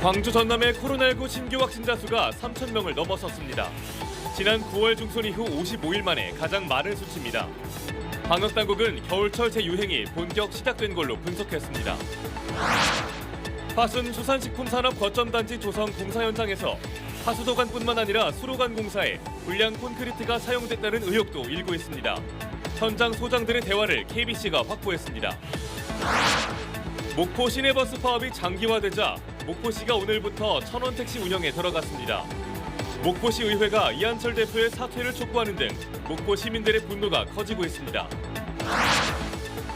광주 전남의 코로나19 신규 확진자 수가 3,000명을 넘어섰습니다. 지난 9월 중순 이후 55일 만에 가장 많은 수치입니다. 방역당국은 겨울철 재유행이 본격 시작된 걸로 분석했습니다. 화순 수산식품산업 거점단지 조성 공사 현장에서 하수도관뿐만 아니라 수로관 공사에 불량 콘크리트가 사용됐다는 의혹도 일고 있습니다. 현장 소장들의 대화를 KBC가 확보했습니다. 목포 시내버스 파업이 장기화되자 목포시가 오늘부터 천원 택시 운영에 들어갔습니다. 목포시 의회가 이한철 대표의 사퇴를 촉구하는 등 목포 시민들의 분노가 커지고 있습니다.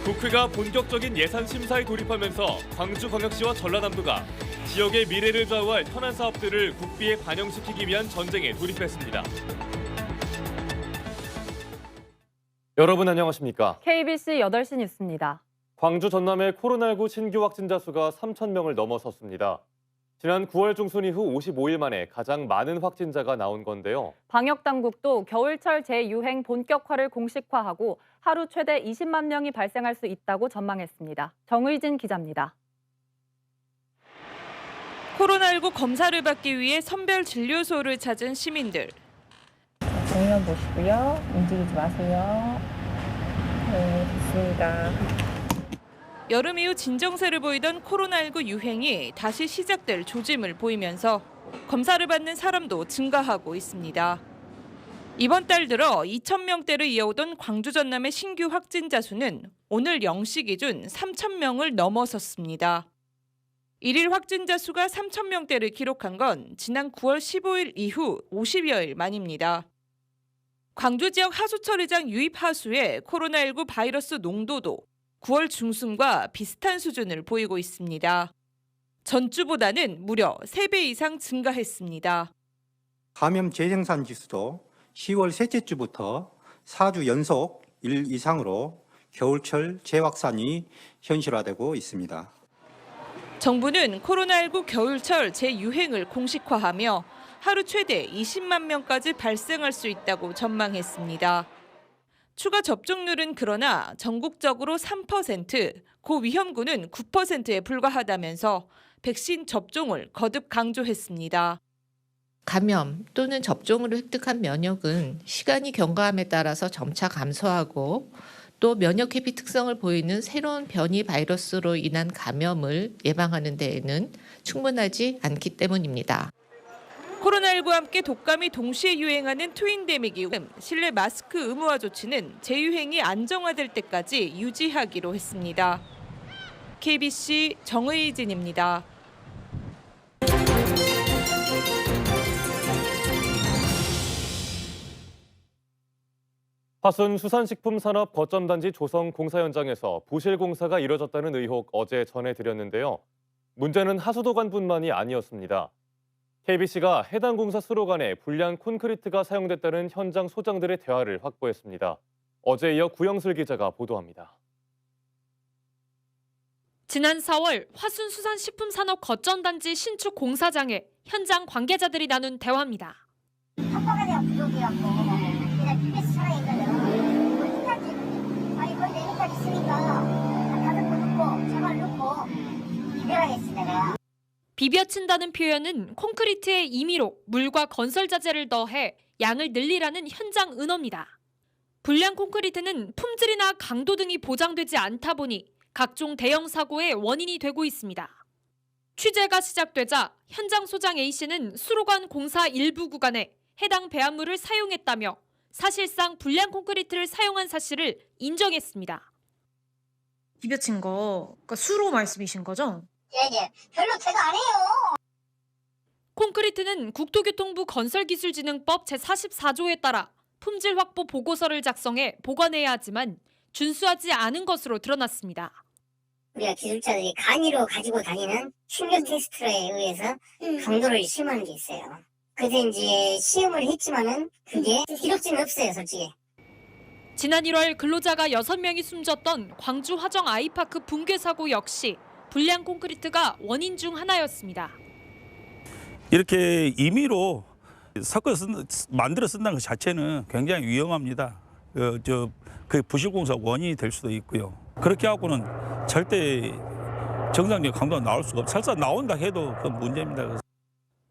국회가 본격적인 예산 심사에 돌입하면서 광주광역시와 전라남도가 지역의 미래를 좌우할 현안 사업들을 국비에 반영시키기 위한 전쟁에 돌입했습니다. 여러분 안녕하십니까? KBC 8시 뉴스입니다. 광주 전남의 코로나19 신규 확진자 수가 3,000명을 넘어섰습니다. 지난 9월 중순 이후 55일 만에 가장 많은 확진자가 나온 건데요. 방역당국도 겨울철 재유행 본격화를 공식화하고 하루 최대 20만 명이 발생할 수 있다고 전망했습니다. 정의진 기자입니다. 코로나19 검사를 받기 위해 선별 진료소를 찾은 시민들. 정면 보시고요. 움직이지 마세요. 네, 됐습니다. 여름 이후 진정세를 보이던 코로나19 유행이 다시 시작될 조짐을 보이면서 검사를 받는 사람도 증가하고 있습니다. 이번 달 들어 2,000명대를 이어오던 광주 전남의 신규 확진자 수는 오늘 0시 기준 3,000명을 넘어섰습니다. 일일 확진자 수가 3,000명대를 기록한 건 지난 9월 15일 이후 50여일 만입니다. 광주 지역 하수처리장 유입 하수의 코로나19 바이러스 농도도 9월 중순과 비슷한 수준을 보이고 있습니다. 전주보다는 무려 3배 이상 증가했습니다. 감염 재생산 지수도 10월 셋째 주부터 4주 연속 1 이상으로 겨울철 재확산이 현실화되고 있습니다. 정부는 코로나19 겨울철 재유행을 공식화하며 하루 최대 20만 명까지 발생할 수 있다고 전망했습니다. 추가 접종률은 그러나 전국적으로 3%, 고위험군은 9%에 불과하다면서 백신 접종을 거듭 강조했습니다. 감염 또는 접종으로 획득한 면역은 시간이 경과함에 따라서 점차 감소하고 또 면역 회피 특성을 보이는 새로운 변이 바이러스로 인한 감염을 예방하는 데에는 충분하지 않기 때문입니다. 코로나19와 함께 독감이 동시에 유행하는 트윈데믹 이후 실내 마스크 의무화 조치는 재유행이 안정화될 때까지 유지하기로 했습니다. KBC 정의진입니다. 화순 수산식품산업 거점단지 조성 공사 현장에서 부실 공사가 이뤄졌다는 의혹 어제 전해드렸는데요. 문제는 하수도관뿐만이 아니었습니다. KBC가 해당 공사 수로관에 불량 콘크리트가 사용됐다는 현장 소장들의 대화를 확보했습니다. 어제 이어 구영슬 기자가 보도합니다. 지난 4월 화순수산식품산업 거점단지 신축 공사장에 현장 관계자들이 나눈 대화입니다. 한꺼번에 대한 부족이었고 그냥 PBS 촬영이거든. 어떡하지? 아니 거기 내일까지 있으니까 다섯 번 넣고 제발 넣고 이별하겠어 내가. 비벼친다는 표현은 콘크리트의 임의로 물과 건설 자재를 더해 양을 늘리라는 현장 은어입니다. 불량 콘크리트는 품질이나 강도 등이 보장되지 않다 보니 각종 대형 사고의 원인이 되고 있습니다. 취재가 시작되자 현장 소장 A씨는 수로관 공사 일부 구간에 해당 배합물을 사용했다며 사실상 불량 콘크리트를 사용한 사실을 인정했습니다. 비벼친 거, 그러니까 수로 말씀이신 거죠? 예, 별로 제가 안 해요. 콘크리트는 국토교통부 건설기술진흥법 제44조에 따라 품질 확보 보고서를 작성해 보관해야 하지만 준수하지 않은 것으로 드러났습니다. 우리가 기술자들이 간이로 가지고 다니는 충격 테스트에 의해서 강도를 시험하는 게 있어요. 그래서 이제 시험을 했지만은 그게 기록지는 없어요, 솔직히. 지난 1월 근로자가 6명이 숨졌던 광주 화정 아이파크 붕괴 사고 역시 불량 콘크리트가 원인 중 하나였습니다. 이렇게 임의로 섞어서 만들어 쓴다는 것 자체는 굉장히 위험합니다. 그 부실공사 원인이 될 수도 있고요. 그렇게 하고는 절대 정상적인 강도가 나올 수가 없어. 설사 나온다 해도 그 문제입니다.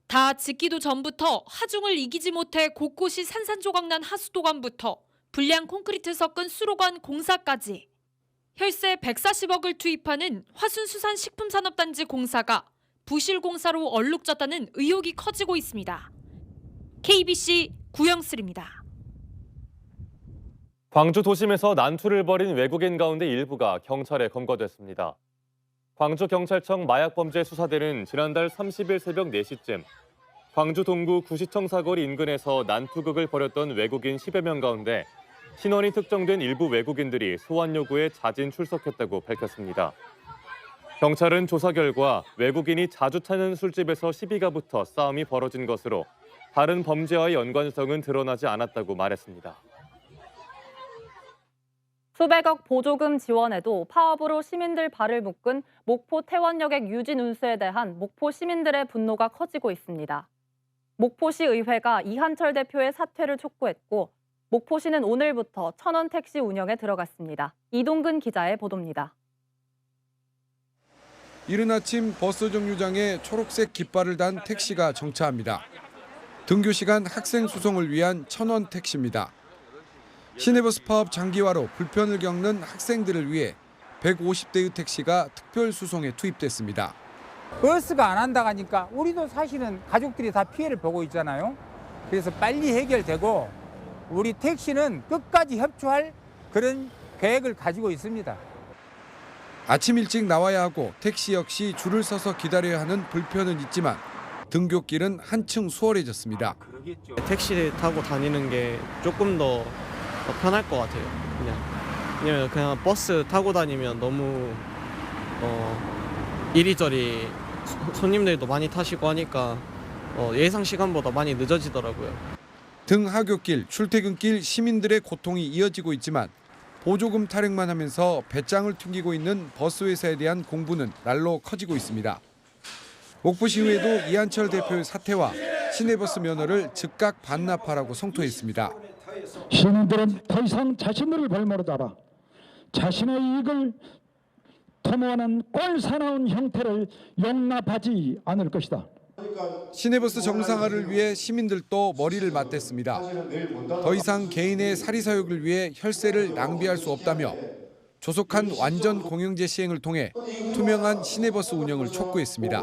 다 짓기도 전부터 하중을 이기지 못해 곳곳이 산산조각난 하수도관부터 불량 콘크리트 섞은 수로관 공사까지 혈세 140억을 투입하는 화순수산식품산업단지 공사가 부실공사로 얼룩졌다는 의혹이 커지고 있습니다. KBC 구영슬입니다. 광주 도심에서 난투를 벌인 외국인 가운데 일부가 경찰에 검거됐습니다. 광주경찰청 마약범죄수사대는 지난달 30일 새벽 4시쯤 광주 동구 구시청 사거리 인근에서 난투극을 벌였던 외국인 10여 명 가운데 신원이 특정된 일부 외국인들이 소환 요구에 자진 출석했다고 밝혔습니다. 경찰은 조사 결과 외국인이 자주 찾는 술집에서 시비가 붙어 싸움이 벌어진 것으로 다른 범죄와의 연관성은 드러나지 않았다고 말했습니다. 수백억 보조금 지원에도 파업으로 시민들 발을 묶은 목포 태원여객 유진 운수에 대한 목포 시민들의 분노가 커지고 있습니다. 목포시 의회가 이한철 대표의 사퇴를 촉구했고 목포시는 오늘부터 천원 택시 운영에 들어갔습니다. 이동근 기자의 보도입니다. 이른 아침 버스 정류장에 초록색 깃발을 단 택시가 정차합니다. 등교 시간 학생 수송을 위한 천원 택시입니다. 시내버스 파업 장기화로 불편을 겪는 학생들을 위해 150대의 택시가 특별 수송에 투입됐습니다. 버스가 안 한다고 하니까 우리도 사실은 가족들이 다 피해를 보고 있잖아요. 그래서 빨리 해결되고 우리 택시는 끝까지 협조할 그런 계획을 가지고 있습니다. 아침 일찍 나와야 하고 택시 역시 줄을 서서 기다려야 하는 불편은 있지만 등굣길은 한층 수월해졌습니다. 택시 타고 다니는 게 조금 더 편할 것 같아요. 왜냐면 그냥 버스 타고 다니면 너무 이리저리 손님들도 많이 타시고 하니까 예상 시간보다 많이 늦어지더라고요. 등하굣길, 출퇴근길 시민들의 고통이 이어지고 있지만 보조금 타령만 하면서 배짱을 튕기고 있는 버스 회사에 대한 공분은 날로 커지고 있습니다. 목포시의회도 이한철 대표의 사퇴와 시내버스 면허를 즉각 반납하라고 성토했습니다. 시민들은 더 이상 자신들을 볼모로 잡아 자신의 이익을 도모하는 꼴사나운 형태를 용납하지 않을 것이다. 시내버스 정상화를 위해 시민들도 머리를 맞댔습니다. 더 이상 개인의 사리사욕을 위해 혈세를 낭비할 수 없다며 조속한 완전 공영제 시행을 통해 투명한 시내버스 운영을 촉구했습니다.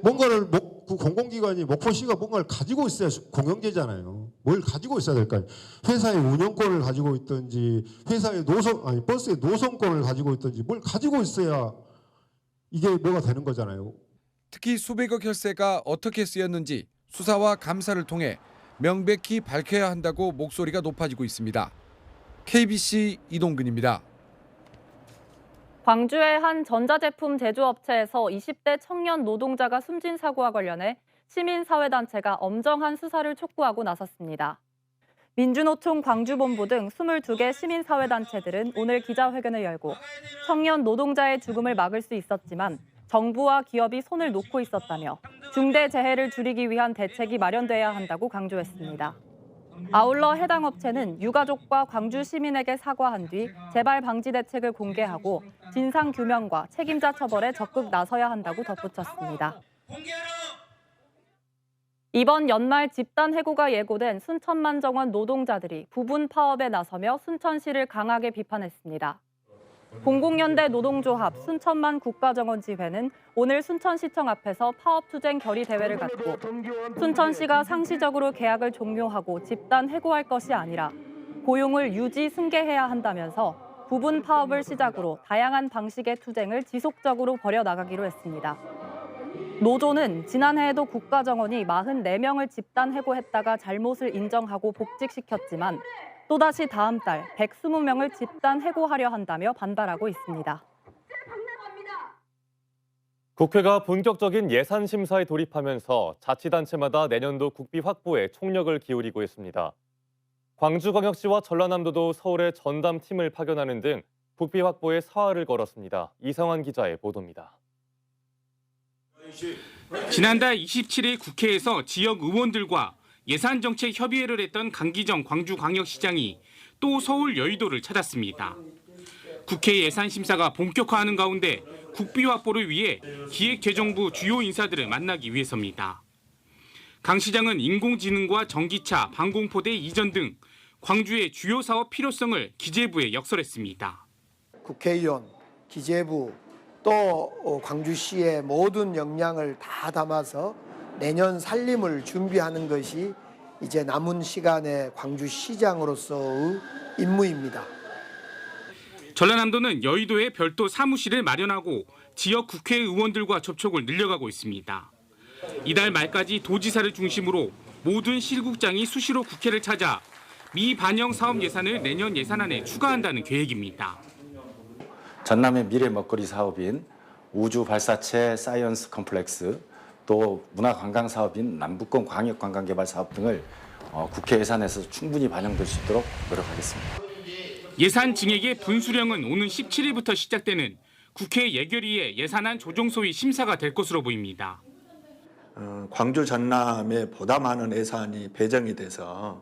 뭔가를 공공기관이 목포시가 뭔가를 가지고 있어야 공영제잖아요. 뭘 가지고 있어야 될까요? 회사의 운영권을 가지고 있든지 회사의 버스의 노선권을 가지고 있든지 뭘 가지고 있어야 이게 뭐가 되는 거잖아요. 특히 수백억 혈세가 어떻게 쓰였는지 수사와 감사를 통해 명백히 밝혀야 한다고 목소리가 높아지고 있습니다. KBC 이동근입니다. 광주의 한 전자제품 제조업체에서 20대 청년 노동자가 숨진 사고와 관련해 시민사회단체가 엄정한 수사를 촉구하고 나섰습니다. 민주노총 광주본부 등 22개 시민사회단체들은 오늘 기자회견을 열고 청년 노동자의 죽음을 막을 수 있었지만 정부와 기업이 손을 놓고 있었다며 중대재해를 줄이기 위한 대책이 마련돼야 한다고 강조했습니다. 아울러 해당 업체는 유가족과 광주 시민에게 사과한 뒤 재발 방지 대책을 공개하고 진상 규명과 책임자 처벌에 적극 나서야 한다고 덧붙였습니다. 이번 연말 집단 해고가 예고된 순천만 정원 노동자들이 부분 파업에 나서며 순천시를 강하게 비판했습니다. 공공연대 노동조합 순천만 국가정원지회는 오늘 순천시청 앞에서 파업투쟁 결의 대회를 갖고 순천시가 상시적으로 계약을 종료하고 집단 해고할 것이 아니라 고용을 유지 승계해야 한다면서 부분 파업을 시작으로 다양한 방식의 투쟁을 지속적으로 벌여나가기로 했습니다. 노조는 지난해에도 국가정원이 44명을 집단 해고했다가 잘못을 인정하고 복직시켰지만 또다시 다음 달 120명을 집단 해고하려 한다며 반발하고 있습니다. 국회가 본격적인 예산 심사에 돌입하면서 자치단체마다 내년도 국비 확보에 총력을 기울이고 있습니다. 광주광역시와 전라남도도 서울에 전담팀을 파견하는 등 국비 확보에 사활을 걸었습니다. 이상환 기자의 보도입니다. 지난달 27일 국회에서 지역 의원들과 예산정책 협의회를 했던 강기정 광주광역시장이 또 서울 여의도를 찾았습니다. 국회 예산심사가 본격화하는 가운데 국비 확보를 위해 기획재정부 주요 인사들을 만나기 위해서입니다. 강 시장은 인공지능과 전기차, 방공포대 이전 등 광주의 주요 사업 필요성을 기재부에 역설했습니다. 국회의원, 기재부, 또 광주시의 모든 역량을 다 담아서 내년 살림을 준비하는 것이 이제 남은 시간의 광주시장으로서의 임무입니다. 전라남도는 여의도에 별도 사무실을 마련하고 지역 국회의원들과 접촉을 늘려가고 있습니다. 이달 말까지 도지사를 중심으로 모든 실국장이 수시로 국회를 찾아 미반영 사업 예산을 내년 예산안에 추가한다는 계획입니다. 전남의 미래 먹거리 사업인 우주 발사체 사이언스 컴플렉스, 또 문화관광 사업인 남북권 광역관광개발 사업 등을 국회 예산에서 충분히 반영될 수 있도록 노력하겠습니다. 예산 증액의 분수령은 오는 17일부터 시작되는 국회 예결위의 예산안 조정소위 심사가 될 것으로 보입니다. 광주 전남에 보다 많은 예산이 배정이 돼서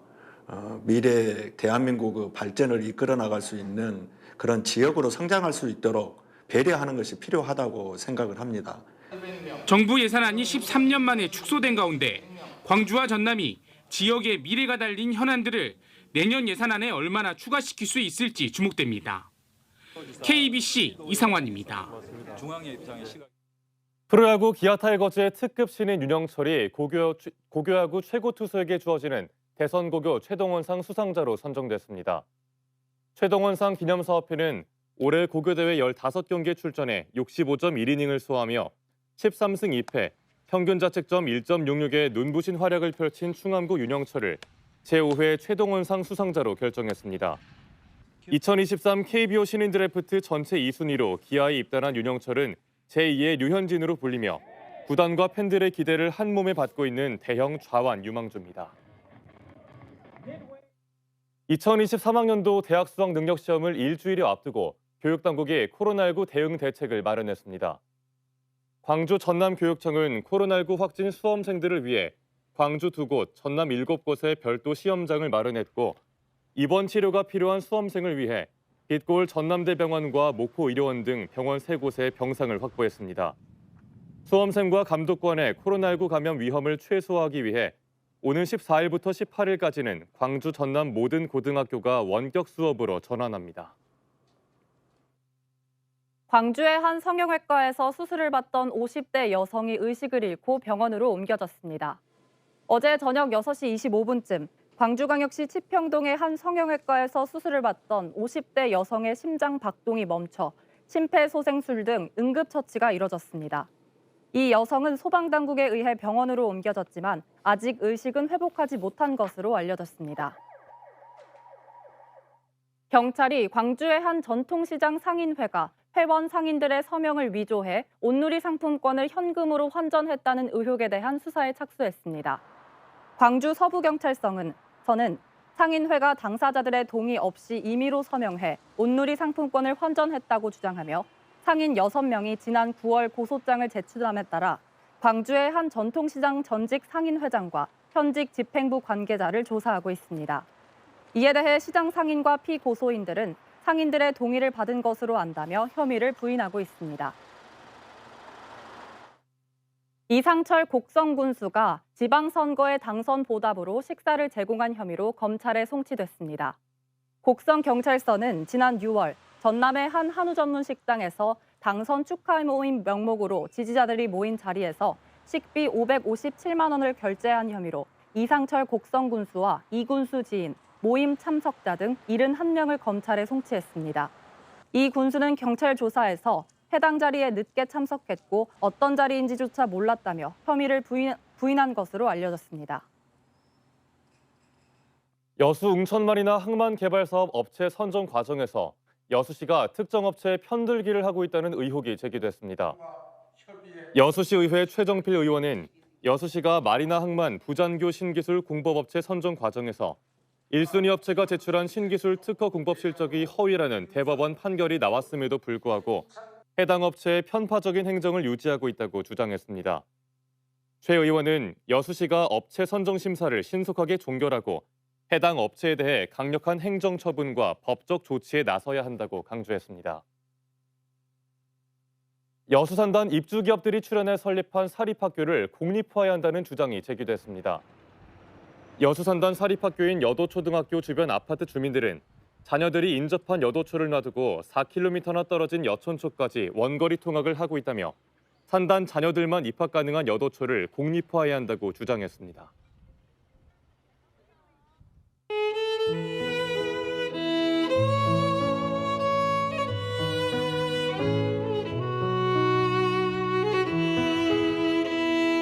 미래 대한민국의 발전을 이끌어 나갈 수 있는 그런 지역으로 성장할 수 있도록 배려하는 것이 필요하다고 생각을 합니다. 정부 예산안이 13년 만에 축소된 가운데 광주와 전남이 지역의 미래가 달린 현안들을 내년 예산안에 얼마나 추가시킬 수 있을지 주목됩니다. KBC 이상환입니다. 프로야구 기아 타이거즈의 특급 신인 윤영철이 고교야구 최고 투수에게 주어지는 대선고교 최동원상 수상자로 선정됐습니다. 최동원상 기념사업회는 올해 고교대회 15경기에 출전해 65.1이닝을 소화하며 13승 2패, 평균 자책점 1.66의 눈부신 활약을 펼친 충암고 윤영철을 제5회 최동원상 수상자로 결정했습니다. 2023 KBO 신인 드래프트 전체 2순위로 기아에 입단한 윤영철은 제2의 류현진으로 불리며 구단과 팬들의 기대를 한 몸에 받고 있는 대형 좌완 유망주입니다. 2023학년도 대학 수학 능력 시험을 일주일여 앞두고 교육당국이 코로나19 대응 대책을 마련했습니다. 광주 전남교육청은 코로나19 확진 수험생들을 위해 광주 2곳, 전남 7곳에 별도 시험장을 마련했고 입원 치료가 필요한 수험생을 위해 빛골 전남대병원과 목포의료원 등 병원 3곳에 병상을 확보했습니다. 수험생과 감독관의 코로나19 감염 위험을 최소화하기 위해 오는 14일부터 18일까지는 광주 전남 모든 고등학교가 원격 수업으로 전환합니다. 광주의 한 성형외과에서 수술을 받던 50대 여성이 의식을 잃고 병원으로 옮겨졌습니다. 어제 저녁 6시 25분쯤 광주광역시 치평동의 한 성형외과에서 수술을 받던 50대 여성의 심장 박동이 멈춰 심폐소생술 등 응급처치가 이뤄졌습니다. 이 여성은 소방당국에 의해 병원으로 옮겨졌지만 아직 의식은 회복하지 못한 것으로 알려졌습니다. 경찰이 광주의 한 전통시장 상인회가 회원 상인들의 서명을 위조해 온누리 상품권을 현금으로 환전했다는 의혹에 대한 수사에 착수했습니다. 광주 서부경찰서는 상인회가 당사자들의 동의 없이 임의로 서명해 온누리 상품권을 환전했다고 주장하며 상인 6명이 지난 9월 고소장을 제출함에 따라 광주의 한 전통시장 전직 상인회장과 현직 집행부 관계자를 조사하고 있습니다. 이에 대해 시장 상인과 피고소인들은 상인들의 동의를 받은 것으로 안다며 혐의를 부인하고 있습니다. 이상철 곡성군수가 지방선거의 당선 보답으로 식사를 제공한 혐의로 검찰에 송치됐습니다. 곡성경찰서는 지난 6월 전남의 한 한우 전문 식당에서 당선 축하 모임 명목으로 지지자들이 모인 자리에서 식비 557만 원을 결제한 혐의로 이상철 곡성군수와 이군수 지인, 모임 참석자 등 71명을 검찰에 송치했습니다. 이 군수는 경찰 조사에서 해당 자리에 늦게 참석했고 어떤 자리인지조차 몰랐다며 혐의를 부인한 것으로 알려졌습니다. 여수 웅천마리나 항만개발사업 업체 선정 과정에서 여수시가 특정 업체에 편들기를 하고 있다는 의혹이 제기됐습니다. 여수시의회 최정필 의원은 여수시가 마리나 항만 부잔교 신기술 공법업체 선정 과정에서 1순위 업체가 제출한 신기술 특허 공법 실적이 허위라는 대법원 판결이 나왔음에도 불구하고 해당 업체의 편파적인 행정을 유지하고 있다고 주장했습니다. 최 의원은 여수시가 업체 선정 심사를 신속하게 종결하고 해당 업체에 대해 강력한 행정 처분과 법적 조치에 나서야 한다고 강조했습니다. 여수산단 입주기업들이 출연해 설립한 사립학교를 공립화해야 한다는 주장이 제기됐습니다. 여수산단 사립학교인 여도초등학교 주변 아파트 주민들은 자녀들이 인접한 여도초를 놔두고 4km나 떨어진 여천초까지 원거리 통학을 하고 있다며 산단 자녀들만 입학 가능한 여도초를 공립화해야 한다고 주장했습니다.